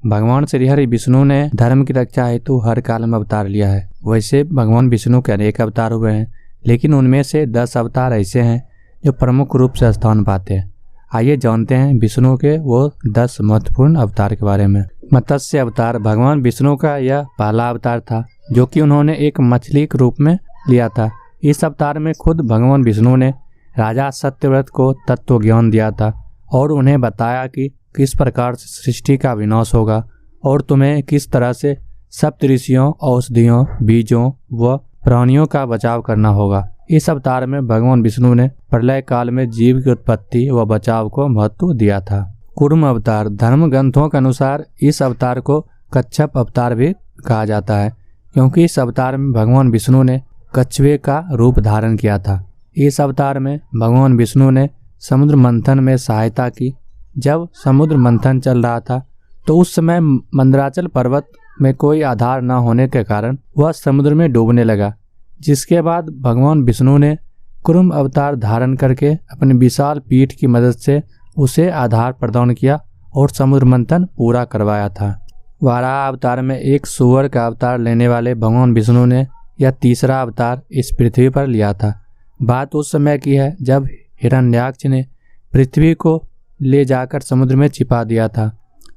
भगवान श्री हरि विष्णु ने धर्म की रक्षा हेतु हर काल में अवतार लिया है। वैसे भगवान विष्णु के अनेक अवतार हुए हैं, लेकिन उनमें से 10 अवतार ऐसे हैं जो प्रमुख रूप से स्थान पाते हैं। आइए जानते हैं विष्णु के वो 10 महत्वपूर्ण अवतार के बारे में। मत्स्य अवतार भगवान विष्णु का यह पहला अवतार था, जो कि उन्होंने एक मछली के रूप में लिया था। इस अवतार में खुद भगवान विष्णु ने राजा सत्यव्रत को तत्व ज्ञान दिया था और उन्हें बताया कि किस प्रकार से सृष्टि का विनाश होगा और तुम्हें किस तरह से सप्तऋषियों, औषधियों, बीजों व प्राणियों का बचाव करना होगा। इस अवतार में भगवान विष्णु ने प्रलय काल में जीव की उत्पत्ति व बचाव को महत्व दिया था। कूर्म अवतार धर्म ग्रंथों के अनुसार इस अवतार को कच्छप अवतार भी कहा जाता है, क्योंकि इस अवतार में भगवान विष्णु ने कछुए का रूप धारण किया था। इस अवतार में भगवान विष्णु ने समुद्र मंथन में सहायता की। जब समुद्र मंथन चल रहा था तो उस समय मंदराचल पर्वत में कोई आधार न होने के कारण वह समुद्र में डूबने लगा, जिसके बाद भगवान विष्णु ने कूर्म अवतार धारण करके अपनी विशाल पीठ की मदद से उसे आधार प्रदान किया और समुद्र मंथन पूरा करवाया था। वाराह अवतार में एक सूअर का अवतार लेने वाले भगवान विष्णु ने यह तीसरा अवतार इस पृथ्वी पर लिया था। बात उस समय की है जब हिरण्याक्ष ने पृथ्वी को ले जाकर समुद्र में छिपा दिया था,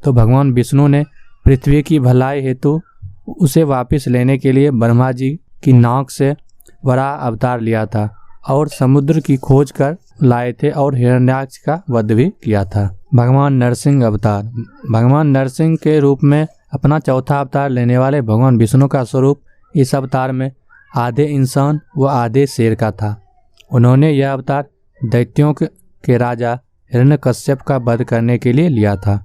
तो भगवान विष्णु ने पृथ्वी की भलाई हेतु उसे वापस लेने के लिए ब्रह्मा जी की नाक से वराह अवतार लिया था और समुद्र की खोज कर लाए थे और हिरण्याक्ष का वध भी किया था। भगवान नरसिंह अवतार भगवान नरसिंह के रूप में अपना चौथा अवतार लेने वाले भगवान विष्णु का स्वरूप इस अवतार में आधे इंसान व आधे शेर का था। उन्होंने यह अवतार दैत्यों के राजा हिरण्यकश्यप का वध करने के लिए लिया था।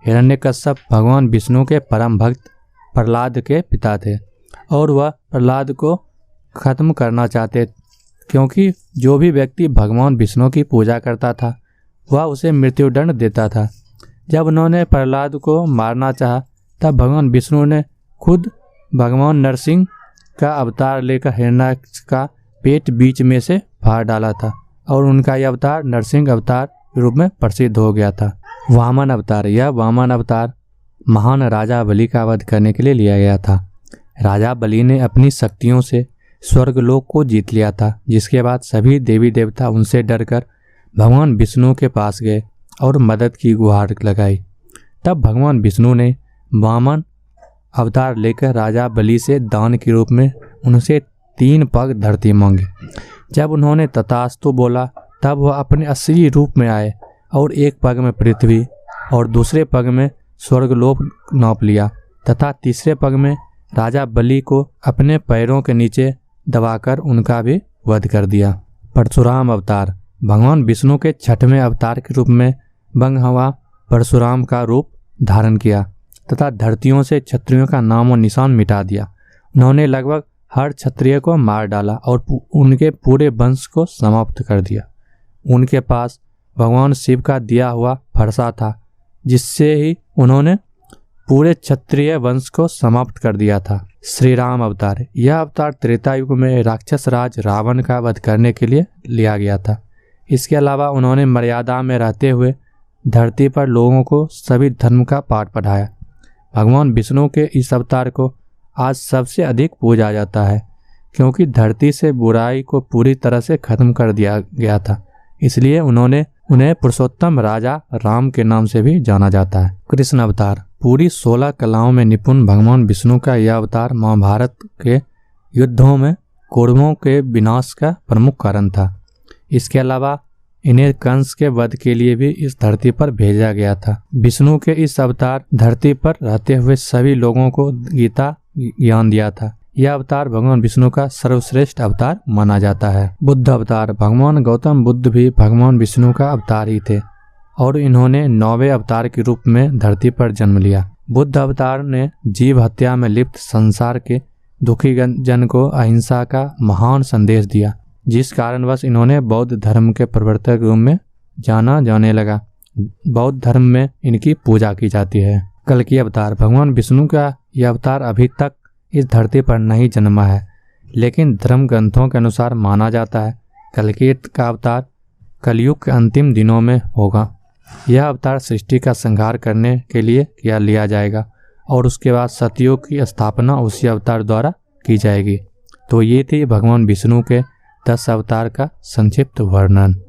हिरण्यकश्यप भगवान विष्णु के परम भक्त प्रहलाद के पिता थे और वह प्रहलाद को खत्म करना चाहते, क्योंकि जो भी व्यक्ति भगवान विष्णु की पूजा करता था वह उसे मृत्युदंड देता था। जब उन्होंने प्रहलाद को मारना चाहा तब भगवान विष्णु ने खुद भगवान नरसिंह का अवतार लेकर हिरण्याक्ष का पेट बीच में से फाड़ डाला था और उनका यह अवतार नरसिंह अवतार के रूप में प्रसिद्ध हो गया था। वामन अवतार यह वामन अवतार महान राजा बलि का वध करने के लिए लिया गया था। राजा बलि ने अपनी शक्तियों से स्वर्गलोक को जीत लिया था, जिसके बाद सभी देवी देवता उनसे डरकर भगवान विष्णु के पास गए और मदद की गुहार लगाई। तब भगवान विष्णु ने वामन अवतार लेकर राजा बलि से दान के रूप में उनसे 3 पग धरती मांगी। जब उन्होंने तथास्तु बोला तब वह अपने असली रूप में आए और एक पग में पृथ्वी और दूसरे पग में स्वर्गलोक नाप लिया तथा तीसरे पग में राजा बलि को अपने पैरों के नीचे दबाकर उनका भी वध कर दिया। परशुराम अवतार भगवान विष्णु के 6वें अवतार के रूप में बंगहवा परशुराम का रूप धारण किया तथा धरतियों से क्षत्रियों का नाम और निशान मिटा दिया। उन्होंने लगभग हर क्षत्रिय को मार डाला और उनके पूरे वंश को समाप्त कर दिया। उनके पास भगवान शिव का दिया हुआ फरसा था, जिससे ही उन्होंने पूरे क्षत्रिय वंश को समाप्त कर दिया था। श्री राम अवतार यह अवतार त्रेता युग में राक्षस राज रावण का वध करने के लिए लिया गया था। इसके अलावा उन्होंने मर्यादा में रहते हुए धरती पर लोगों को सभी धर्म का पाठ पढ़ाया। भगवान विष्णु के इस अवतार को आज सबसे अधिक पूजा जाता है, क्योंकि धरती से बुराई को पूरी तरह से खत्म कर दिया गया था, इसलिए उन्हें पुरुषोत्तम राजा राम के नाम से भी जाना जाता है। कृष्ण अवतार पूरी 16 कलाओं में निपुण भगवान विष्णु का यह अवतार महाभारत के युद्धों में कौरवों के विनाश का प्रमुख कारण था। इसके अलावा इन्हें कंस के वध के लिए भी इस धरती पर भेजा गया था। विष्णु के इस अवतार धरती पर रहते हुए सभी लोगों को गीता ज्ञान दिया था। यह अवतार भगवान विष्णु का सर्वश्रेष्ठ अवतार माना जाता है। बुद्ध अवतार भगवान गौतम बुद्ध भी भगवान विष्णु का अवतार ही थे और इन्होंने 9वें अवतार के रूप में धरती पर जन्म लिया। बुद्ध अवतार ने जीव हत्या में लिप्त संसार के दुखी जन को अहिंसा का महान संदेश दिया, जिस कारणवश इन्होंने बौद्ध धर्म के प्रवर्तक रूप में जाना जाने लगा। बौद्ध धर्म में इनकी पूजा की जाती है। कल्कि अवतार भगवान विष्णु का यह अवतार अभी तक इस धरती पर नहीं जन्मा है, लेकिन धर्म ग्रंथों के अनुसार माना जाता है कल्कि का अवतार कलयुग के अंतिम दिनों में होगा। यह अवतार सृष्टि का संहार करने के लिए लिया जाएगा और उसके बाद सतयुग की स्थापना उसी अवतार द्वारा की जाएगी। तो ये थे भगवान विष्णु के 10 अवतार का संक्षिप्त वर्णन।